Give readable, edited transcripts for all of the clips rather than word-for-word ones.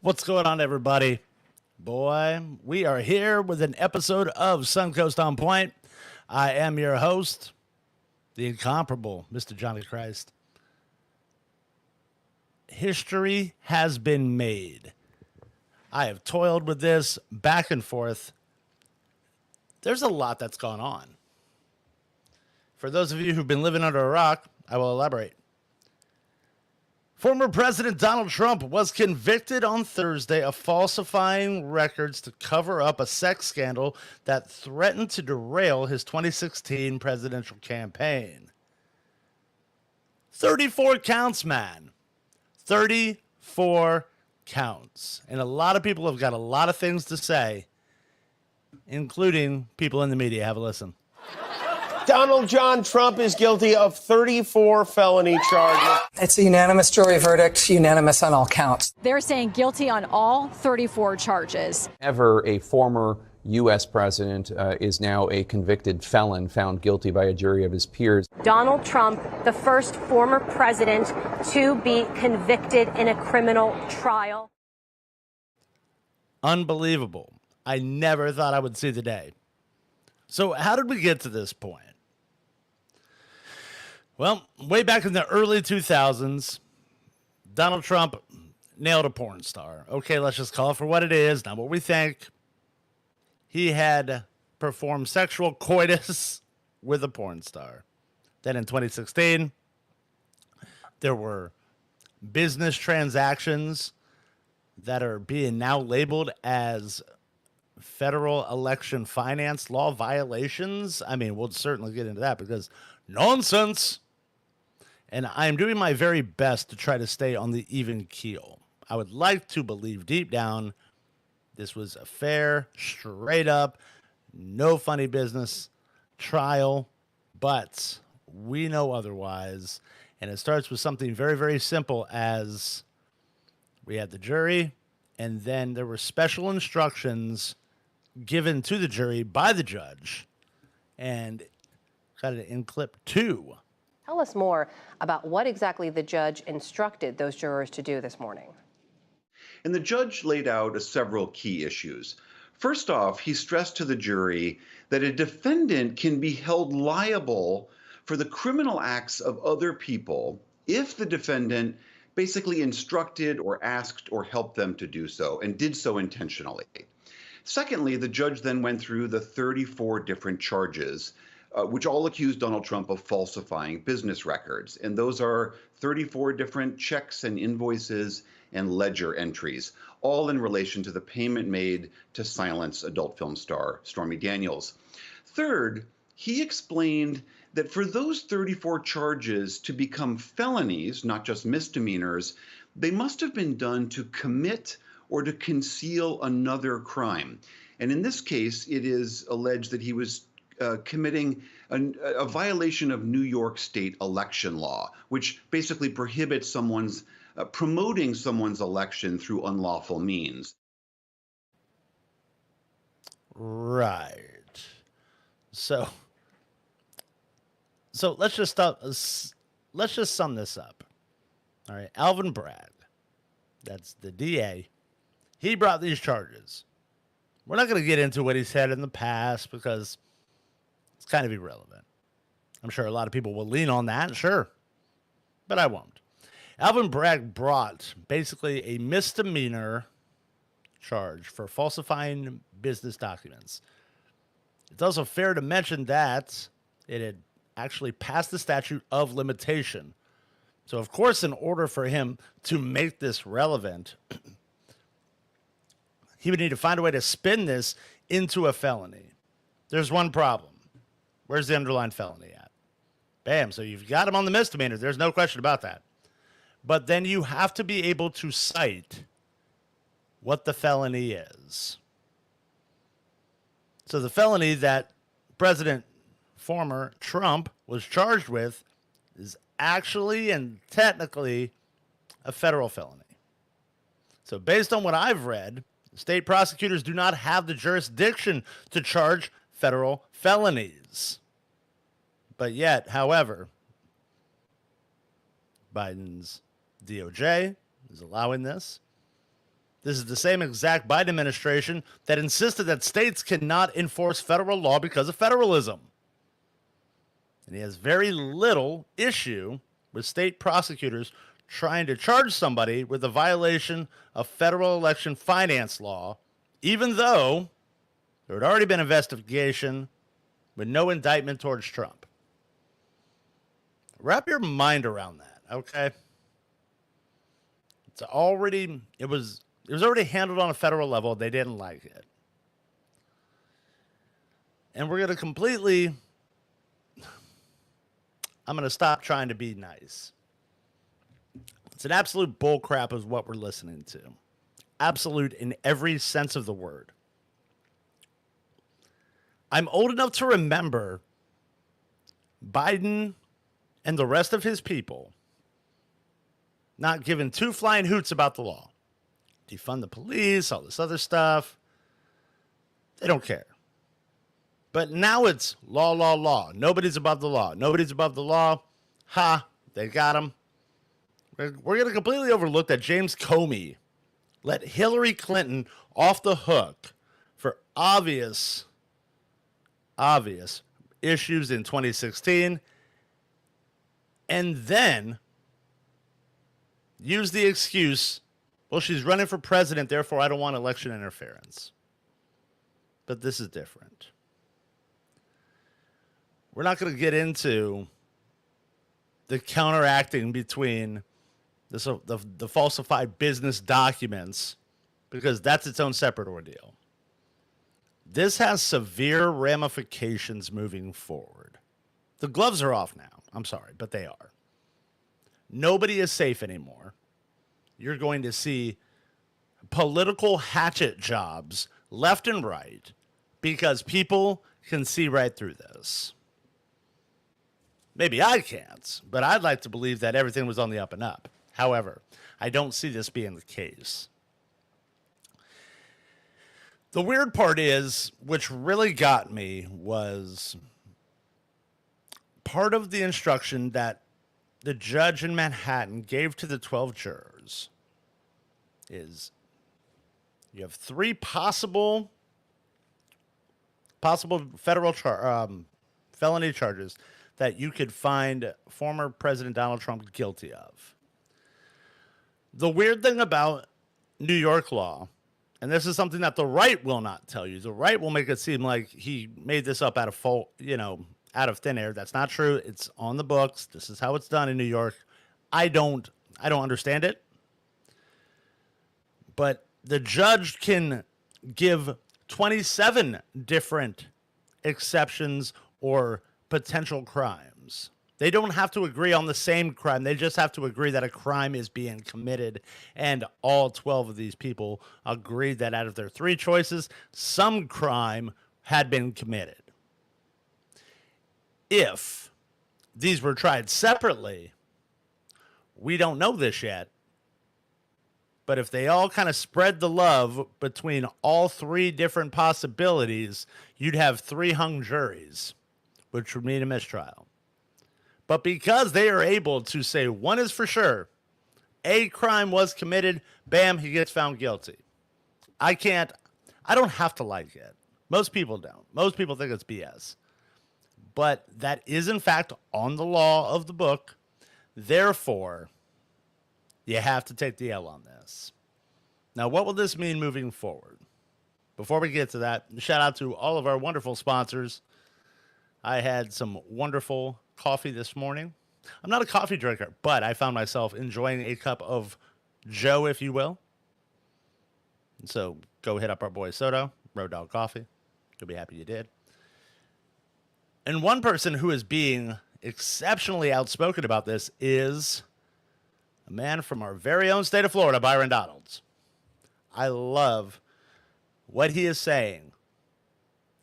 What's going on, everybody? Boy, we are here with an episode of Suncoast On Point. I am your host, the incomparable Mr. Johnny Christ. History has been made. I have toiled with this back and forth. There's a lot that's gone on. For those of you who've been living under a rock, I will elaborate. Former President Donald Trump was convicted on Thursday of falsifying records to cover up a sex scandal that threatened to derail his 2016 presidential campaign. 34 counts, man. 34 counts. And a lot of people have got a lot of things to say, including people in the media. Have a listen. Donald John Trump is guilty of 34 felony charges. It's a unanimous jury verdict, unanimous on all counts. They're saying guilty on all 34 charges. Ever a former U.S. president is now a convicted felon found guilty by a jury of his peers. Donald Trump, the first former president to be convicted in a criminal trial. Unbelievable. I never thought I would see the day. So how did we get to this point? Well, way back in the early 2000s, Donald Trump nailed a porn star. Okay, let's just call it for what it is, not what we think. He had performed sexual coitus with a porn star. Then in 2016, there were business transactions that are being now labeled as federal election finance law violations. I mean, we'll certainly get into that because nonsense. And I'm doing my very best to try to stay on the even keel. I would like to believe deep down this was a fair, straight up, no funny business trial, but we know otherwise. And it starts with something very, very simple as we had the jury, and then there were special instructions given to the jury by the judge. And got it in clip 2. Tell us more about what exactly the judge instructed those jurors to do this morning. And the judge laid out several key issues. First off, he stressed to the jury that a defendant can be held liable for the criminal acts of other people if the defendant basically instructed or asked or helped them to do so and did so intentionally. Secondly, the judge then went through the 34 different charges which all accused Donald Trump of falsifying business records. And those are 34 different checks and invoices and ledger entries, all in relation to the payment made to silence adult film star Stormy Daniels. Third, he explained that for those 34 charges to become felonies, not just misdemeanors, they must have been done to commit or to conceal another crime. And in this case, it is alleged that he was committing a violation of New York state election law, which basically prohibits someone's promoting someone's election through unlawful means. Right. So let's just sum this up. All right, Alvin Bragg, that's the DA. He brought these charges. We're not going to get into what he said in the past because it's kind of irrelevant. I'm sure a lot of people will lean on that, sure, but I won't. Alvin Bragg brought basically a misdemeanor charge for falsifying business documents. It's also fair to mention that it had actually passed the statute of limitation. So, of course, in order for him to make this relevant, he would need to find a way to spin this into a felony. There's one problem. Where's the underlying felony at? Bam. So you've got him on the misdemeanor. There's no question about that. But then you have to be able to cite what the felony is. So the felony that former Trump was charged with is actually and technically a federal felony. So based on what I've read, state prosecutors do not have the jurisdiction to charge federal felonies. But yet, however, Biden's DOJ is allowing this. This is the same exact Biden administration that insisted that states cannot enforce federal law because of federalism. And he has very little issue with state prosecutors trying to charge somebody with a violation of federal election finance law, even though there had already been an investigation with no indictment towards Trump. Wrap your mind around that, okay? It was already handled on a federal level. They didn't like it. And we're going to I'm going to stop trying to be nice. It's an absolute bullcrap is what we're listening to. Absolute in every sense of the word. I'm old enough to remember Biden and the rest of his people not giving two flying hoots about the law. Defund the police, all this other stuff. They don't care. But now it's law, law, law. Nobody's above the law. Nobody's above the law. Ha, they got him. We're going to completely overlook that James Comey let Hillary Clinton off the hook for obvious issues in 2016, and then use the excuse, well, she's running for president, therefore I don't want election interference. But this is different. We're not going to get into the counteracting between the falsified business documents, because that's its own separate ordeal. This has severe ramifications moving forward. The gloves are off now. I'm sorry, but they are. Nobody is safe anymore. You're going to see political hatchet jobs left and right because people can see right through this. Maybe I can't, but I'd like to believe that everything was on the up and up. However, I don't see this being the case. The weird part is, which really got me, was part of the instruction that the judge in Manhattan gave to the 12 jurors is you have three possible federal felony charges that you could find former President Donald Trump guilty of. The weird thing about New York law, and this is something that the right will not tell you. The right will make it seem like he made this up out of thin air. That's not true. It's on the books. This is how it's done in New York. I don't understand it. But the judge can give 27 different exceptions or potential crimes. They don't have to agree on the same crime. They just have to agree that a crime is being committed. And all 12 of these people agreed that out of their three choices, some crime had been committed. If these were tried separately, we don't know this yet. But if they all kind of spread the love between all three different possibilities, you'd have 3 hung juries, which would mean a mistrial. But because they are able to say one is for sure, a crime was committed, bam, he gets found guilty. I don't have to like it. Most people don't. Most people think it's BS. But that is, in fact, on the law of the book. Therefore, you have to take the L on this. Now, what will this mean moving forward? Before we get to that, shout out to all of our wonderful sponsors. I had some wonderful coffee this morning. I'm not a coffee drinker, but I found myself enjoying a cup of Joe, if you will. So go hit up our boy Soto, Road Dog Coffee. You'll be happy you did. And one person who is being exceptionally outspoken about this is a man from our very own state of Florida, Byron Donalds. I love what he is saying.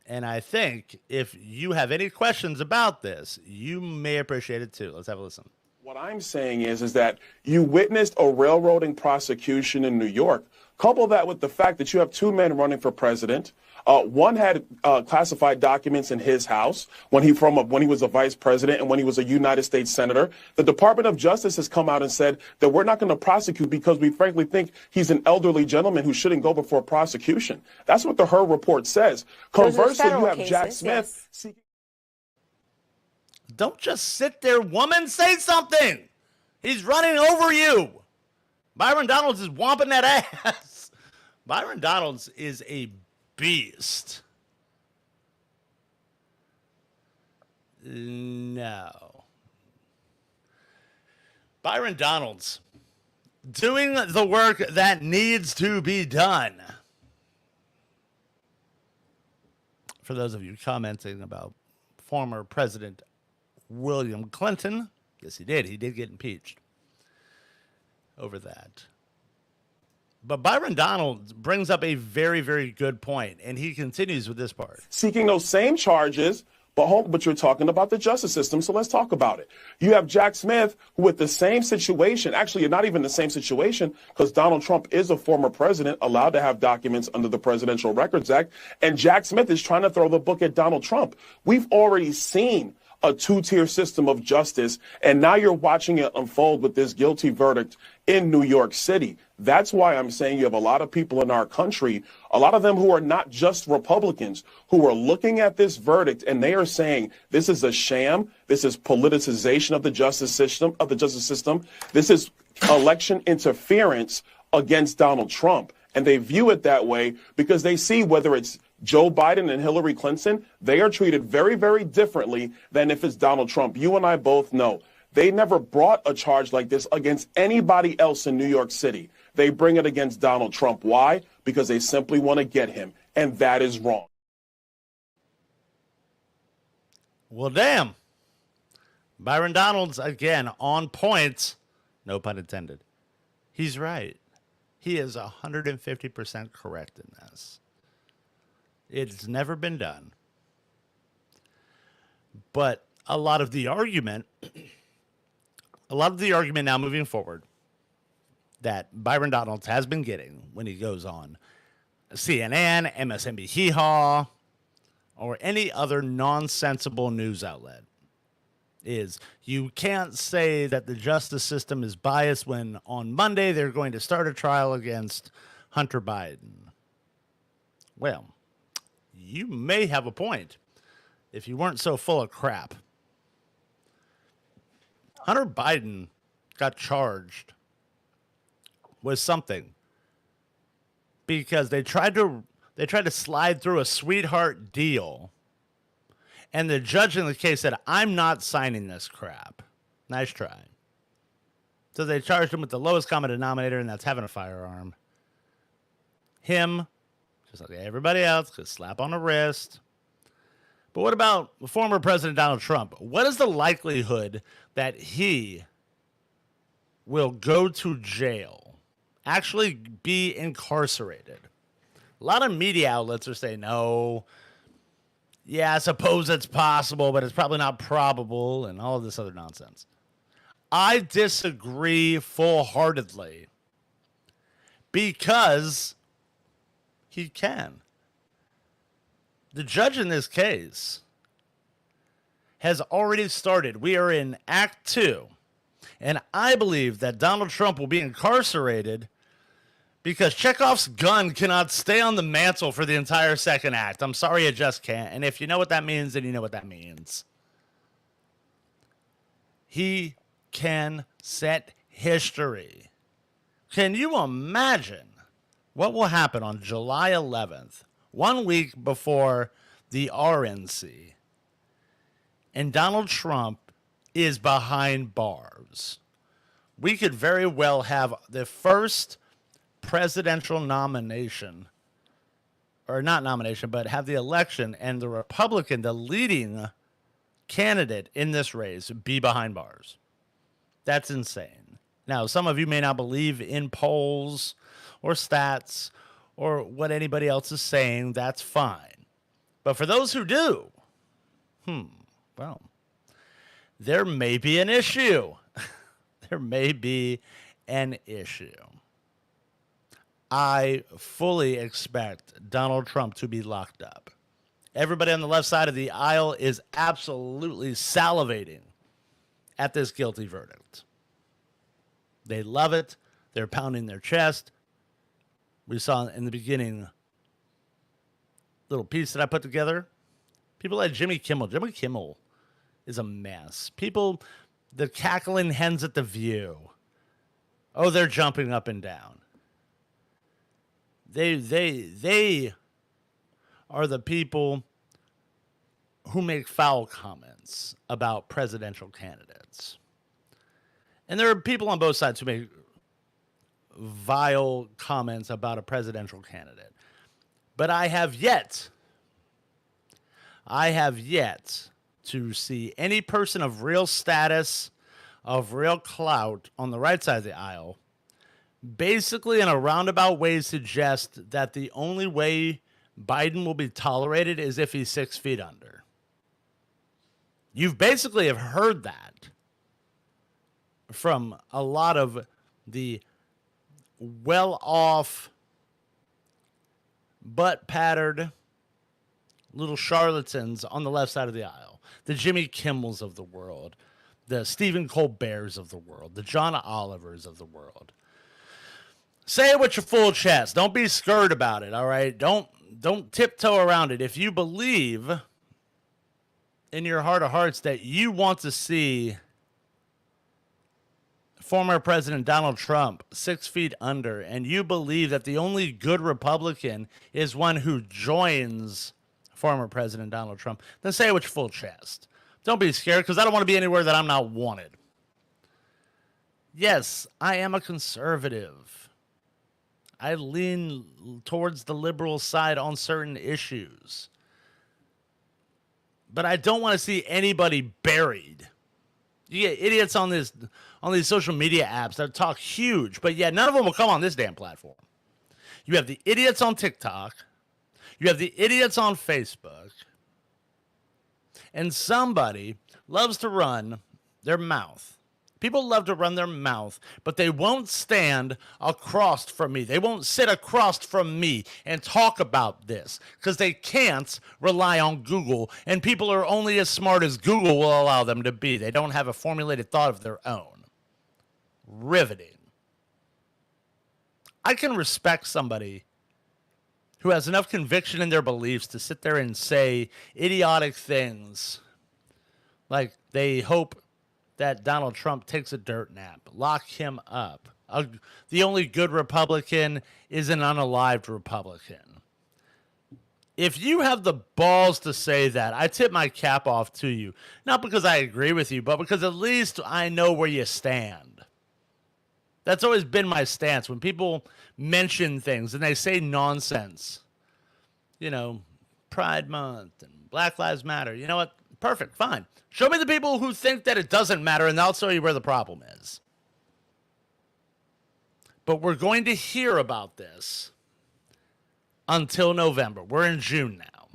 And I think if you have any questions about this, you may appreciate it too. Let's have a listen. What I'm saying is that you witnessed a railroading prosecution in New York. Couple that with the fact that you have 2 men running for president. One had classified documents in his house when he was a vice president and when he was a United States senator. The Department of Justice has come out and said that we're not going to prosecute because we frankly think he's an elderly gentleman who shouldn't go before prosecution. That's what the Her report says. Conversely, you have Jack Smith seeking. Don't just sit there, woman. Say something. He's running over you. Byron Donalds is whomping that ass. Byron Donalds is a beast. No. Byron Donalds doing the work that needs to be done. For those of you commenting about former President William Clinton, yes, he did. He did get impeached over that. But Byron Donalds brings up a very, very good point, and he continues with this part. Seeking those same charges, but you're talking about the justice system, so let's talk about it. You have Jack Smith, who with the same situation, actually not even the same situation, because Donald Trump is a former president allowed to have documents under the Presidential Records Act, and Jack Smith is trying to throw the book at Donald Trump. We've already seen a two-tier system of justice, and now you're watching it unfold with this guilty verdict in New York City. That's why I'm saying you have a lot of people in our country, a lot of them who are not just Republicans, who are looking at this verdict and they are saying this is a sham, this is politicization of the justice system, this is election interference against Donald Trump. And they view it that way because they see whether it's Joe Biden and Hillary Clinton, they are treated very, very differently than if it's Donald Trump. You and I both know they never brought a charge like this against anybody else in New York City. They bring it against Donald Trump. Why? Because they simply want to get him. And that is wrong. Well, damn. Byron Donalds, again, on point. No pun intended. He's right. He is 150% correct in this. It's never been done. But a lot of the argument now moving forward that Byron Donalds has been getting when he goes on CNN, MSNBC, Hee Haw, or any other nonsensible news outlet is you can't say that the justice system is biased when on Monday they're going to start a trial against Hunter Biden. Well, you may have a point if you weren't so full of crap. Hunter Biden got charged with something because they tried to slide through a sweetheart deal, and the judge in the case said, "I'm not signing this crap." Nice try. So they charged him with the lowest common denominator, and that's having a firearm. Him, just like everybody else, could slap on the wrist. But what about former President Donald Trump? What is the likelihood that he will go to jail, actually be incarcerated? A lot of media outlets are saying, no, yeah, I suppose it's possible, but it's probably not probable, and all of this other nonsense. I disagree full-heartedly because he can. The judge in this case has already started. We are in Act 2, and I believe that Donald Trump will be incarcerated because Chekhov's gun cannot stay on the mantle for the entire second act. I'm sorry, it just can't. And if you know what that means, then you know what that means. He can set history. Can you imagine what will happen on July 11th, 1 week before the RNC, and Donald Trump is behind bars? We could very well have the first presidential nomination, or not nomination, but have the election and the Republican, the leading candidate in this race, be behind bars. That's insane. Now, some of you may not believe in polls or stats or what anybody else is saying. That's fine. But for those who do, well, there may be an issue. There may be an issue. I fully expect Donald Trump to be locked up. Everybody on the left side of the aisle is absolutely salivating at this guilty verdict. They love it. They're pounding their chest. We saw in the beginning little piece that I put together. People like Jimmy Kimmel. Jimmy Kimmel is a mess. People, the cackling hens at the View. Oh, they're jumping up and down. They are the people who make foul comments about presidential candidates. And there are people on both sides who make vile comments about a presidential candidate. But I have yet to see any person of real status, of real clout on the right side of the aisle, basically in a roundabout way suggest that the only way Biden will be tolerated is if he's 6 feet under. You've basically have heard that from a lot of the well-off, butt-pattered little charlatans on the left side of the aisle. The Jimmy Kimmels of the world, the Stephen Colberts of the world, the John Olivers of the world. Say it with your full chest. Don't be scared about it, all right? Don't tiptoe around it. If you believe in your heart of hearts that you want to see former President Donald Trump 6 feet under, and you believe that the only good Republican is one who joins former President Donald Trump, then say it with your full chest. Don't be scared, because I don't want to be anywhere that I'm not wanted. Yes, I am a conservative. I lean towards the liberal side on certain issues. But I don't want to see anybody buried. You get idiots on these social media apps that talk huge, but yet none of them will come on this damn platform. You have the idiots on TikTok. You have the idiots on Facebook. And somebody loves to run their mouth. People love to run their mouth, but they won't stand across from me. They won't sit across from me and talk about this because they can't rely on Google, and people are only as smart as Google will allow them to be. They don't have a formulated thought of their own. Riveting. I can respect somebody who has enough conviction in their beliefs to sit there and say idiotic things like they hope that Donald Trump takes a dirt nap, lock him up. The only good Republican is an unalived Republican. If you have the balls to say that, I tip my cap off to you. Not because I agree with you, but because at least I know where you stand. That's always been my stance. When people mention things and they say nonsense, you know, Pride Month and Black Lives Matter, you know what? Perfect, fine. Show me the people who think that it doesn't matter, and I'll show you where the problem is. But we're going to hear about this until November. We're in June now.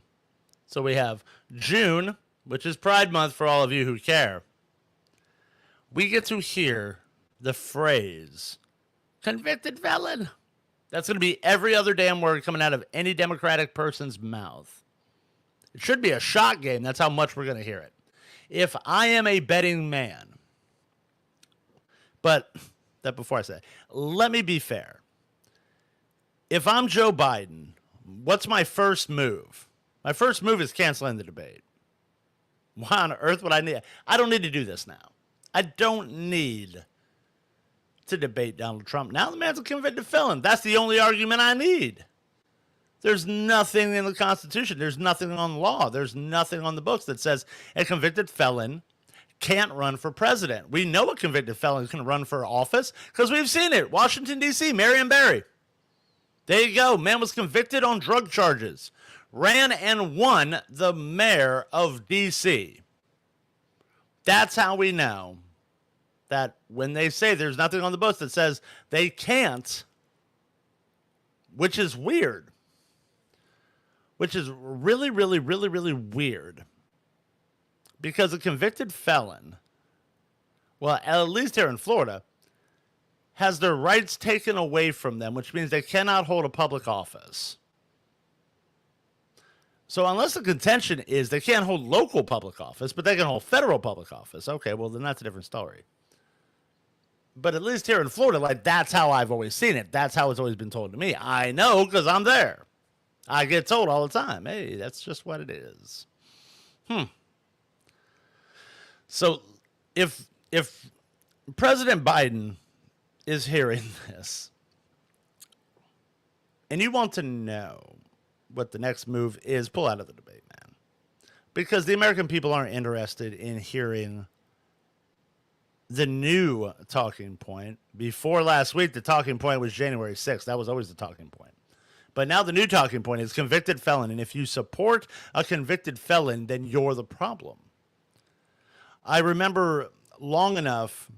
So we have June, which is Pride Month for all of you who care. We get to hear the phrase, convicted felon. That's going to be every other damn word coming out of any Democratic person's mouth. It should be a shot game. That's how much we're going to hear it. If I am a betting man, but that before I say, let me be fair. If I'm Joe Biden, what's my first move? My first move is canceling the debate. Why on earth would I need? I don't need to do this now. I don't need to debate Donald Trump. Now the man's a convicted felon. That's the only argument I need. There's nothing in the Constitution. There's nothing on law. There's nothing on the books that says a convicted felon can't run for president. We know a convicted felon can run for office because we've seen it. Washington, D.C., Marion Barry. There you go. Man was convicted on drug charges. Ran and won the mayor of D.C. That's how we know that when they say there's nothing on the books that says they can't, which is weird. Which is really, really, really, really weird. Because a convicted felon, well, at least here in Florida, has their rights taken away from them, which means they cannot hold a public office. So unless the contention is they can't hold local public office, but they can hold federal public office, okay, well, then that's a different story. But at least here in Florida, like, that's how I've always seen it. That's how it's always been told to me. I know because I'm there. I get told all the time, hey, that's just what it is. So if President Biden is hearing this, and you want to know what the next move is, pull out of the debate, man. Because the American people aren't interested in hearing the new talking point. Before last week, the talking point was January 6th. That was always the talking point. But now the new talking point is convicted felon. And if you support a convicted felon, then you're the problem. I remember long enough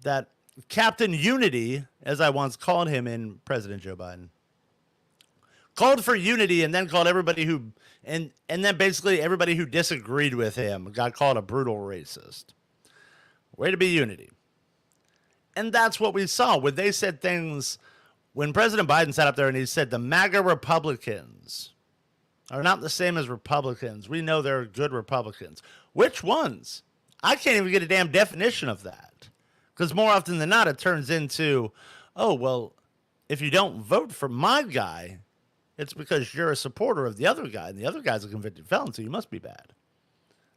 that Captain Unity, as I once called him in President Joe Biden, called for unity and then called everybody who, and then basically everybody who disagreed with him got called a brutal racist. Way to be unity. And that's what we saw when they said things, when President Biden sat up there and he said the MAGA Republicans are not the same as Republicans. We know they're good Republicans. Which ones? I can't even get a damn definition of that. Because more often than not, it turns into, oh, well, if you don't vote for my guy, it's because you're a supporter of the other guy, and the other guy's a convicted felon, so you must be bad.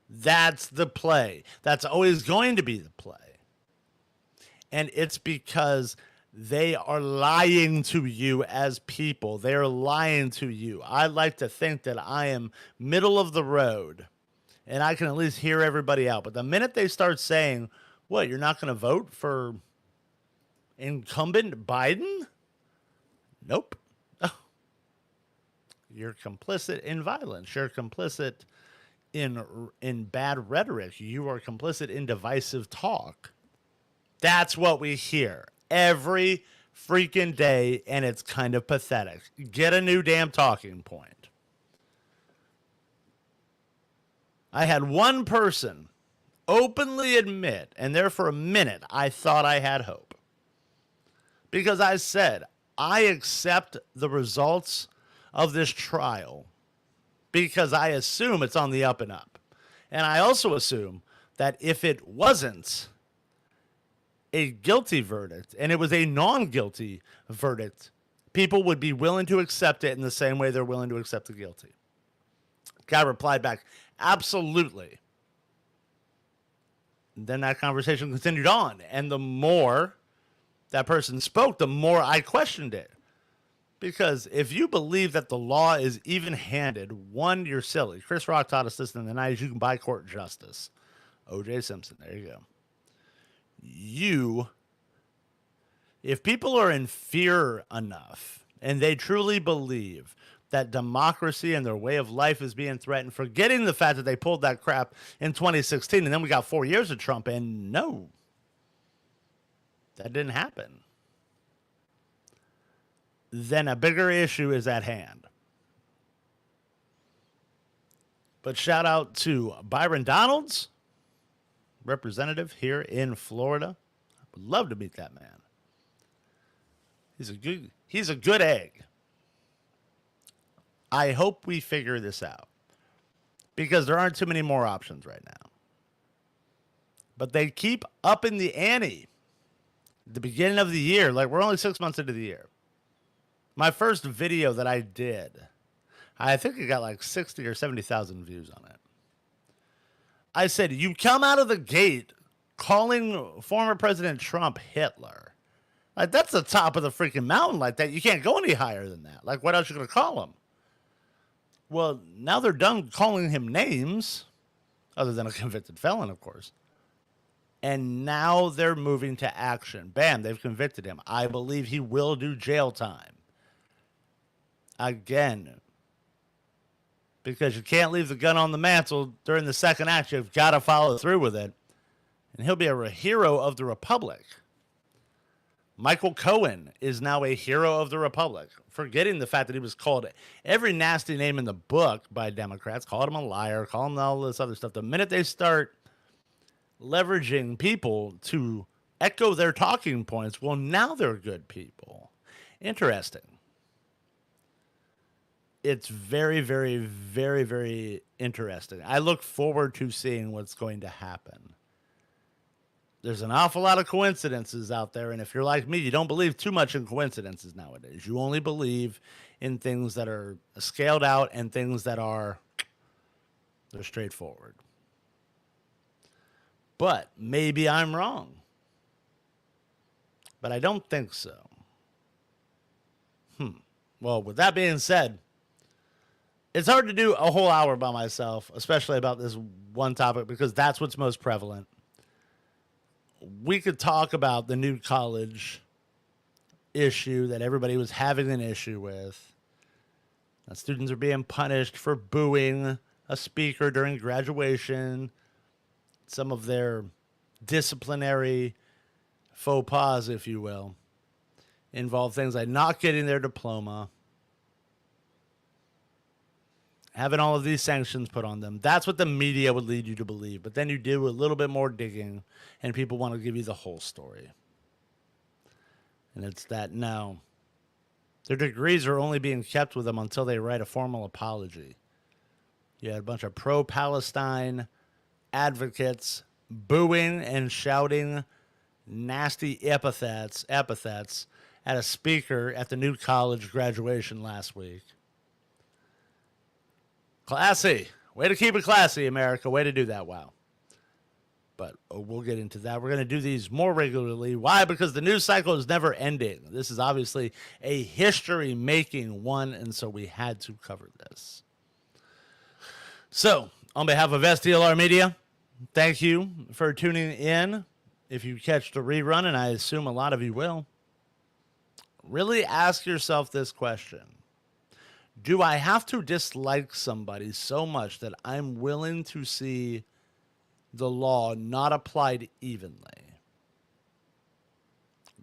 That's the play. That's always going to be the play. And it's because they are lying to you as people. They are lying to you. I like to think that I am middle of the road, and I can at least hear everybody out. But the minute they start saying, what, you're not going to vote for incumbent Biden? Nope. You're complicit in violence. You're complicit in bad rhetoric. You are complicit in divisive talk. That's what we hear every freaking day, and it's kind of pathetic. Get a new damn talking point. I had one person openly admit, and there for a minute, I thought I had hope. Because I said, I accept the results of this trial because I assume it's on the up and up. And I also assume that if it wasn't a guilty verdict and it was a non-guilty verdict, people would be willing to accept it in the same way they're willing to accept the guilty. Guy replied back, absolutely. And then that conversation continued on. And the more that person spoke, the more I questioned it. Because if you believe that the law is even-handed, one, you're silly. Chris Rock taught us this in the 90s. You can buy court justice. O.J. Simpson, there you go. If people are in fear enough, and they truly believe that democracy and their way of life is being threatened, forgetting the fact that they pulled that crap in 2016, and then we got 4 years of Trump, and no, that didn't happen. Then a bigger issue is at hand. But shout out to Byron Donalds, representative here in Florida. I would love to meet that man. He's a good egg. I hope we figure this out because there aren't too many more options right now. But they keep upping the ante at the beginning of the year. Like, we're only 6 months into the year. My first video that I did, I think it got like 60 or 70,000 views on it. I said, you come out of the gate calling former President Trump Hitler. Like, that's the top of the freaking mountain like that. You can't go any higher than that. Like, what else are you going to call him? Well, now they're done calling him names, other than a convicted felon, of course. And now they're moving to action. Bam, they've convicted him. I believe he will do jail time. Again, because you can't leave the gun on the mantle during the second act. You've got to follow through with it. And he'll be a hero of the Republic. Michael Cohen is now a hero of the Republic, forgetting the fact that he was called every nasty name in the book by Democrats, called him a liar, called him all this other stuff. The minute they start leveraging people to echo their talking points. Well, now they're good people. Interesting. It's very, very, very, very interesting. I look forward to seeing what's going to happen. There's an awful lot of coincidences out there, and if you're like me, you don't believe too much in coincidences nowadays. You only believe in things that are scaled out and things that they're straightforward. But maybe I'm wrong. But I don't think so. Well, with that being said, it's hard to do a whole hour by myself, especially about this one topic, because that's what's most prevalent. We could talk about the new college issue that everybody was having an issue with. That students are being punished for booing a speaker during graduation. Some of their disciplinary faux pas, if you will, involve things like not getting their diploma, having all of these sanctions put on them. That's what the media would lead you to believe. But then you do a little bit more digging, and people want to give you the whole story. And it's that, no. Their degrees are only being kept with them until they write a formal apology. You had a bunch of pro-Palestine advocates booing and shouting nasty epithets at a speaker at the new college graduation last week. Classy. Way to keep it classy, America. Way to do that. Wow. But we'll get into that. We're going to do these more regularly. Why? Because the news cycle is never ending. This is obviously a history-making one, and so we had to cover this. So, on behalf of STLR Media, thank you for tuning in. If you catch the rerun, and I assume a lot of you will, really ask yourself this question. Do I have to dislike somebody so much that I'm willing to see the law not applied evenly?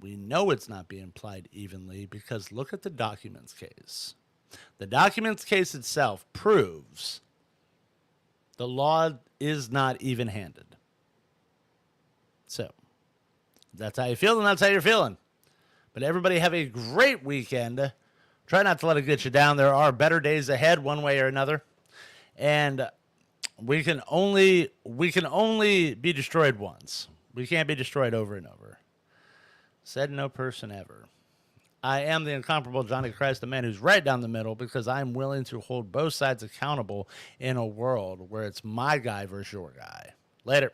We know it's not being applied evenly because look at the documents case. The documents case itself proves the law is not even-handed. So, that's how you feel, and that's how you're feeling. But everybody have a great weekend. Try not to let it get you down. There are better days ahead, one way or another. And we can only be destroyed once. We can't be destroyed over and over. Said no person ever. I am the incomparable Johnny Christ, the man who's right down the middle, because I'm willing to hold both sides accountable in a world where it's my guy versus your guy. Later.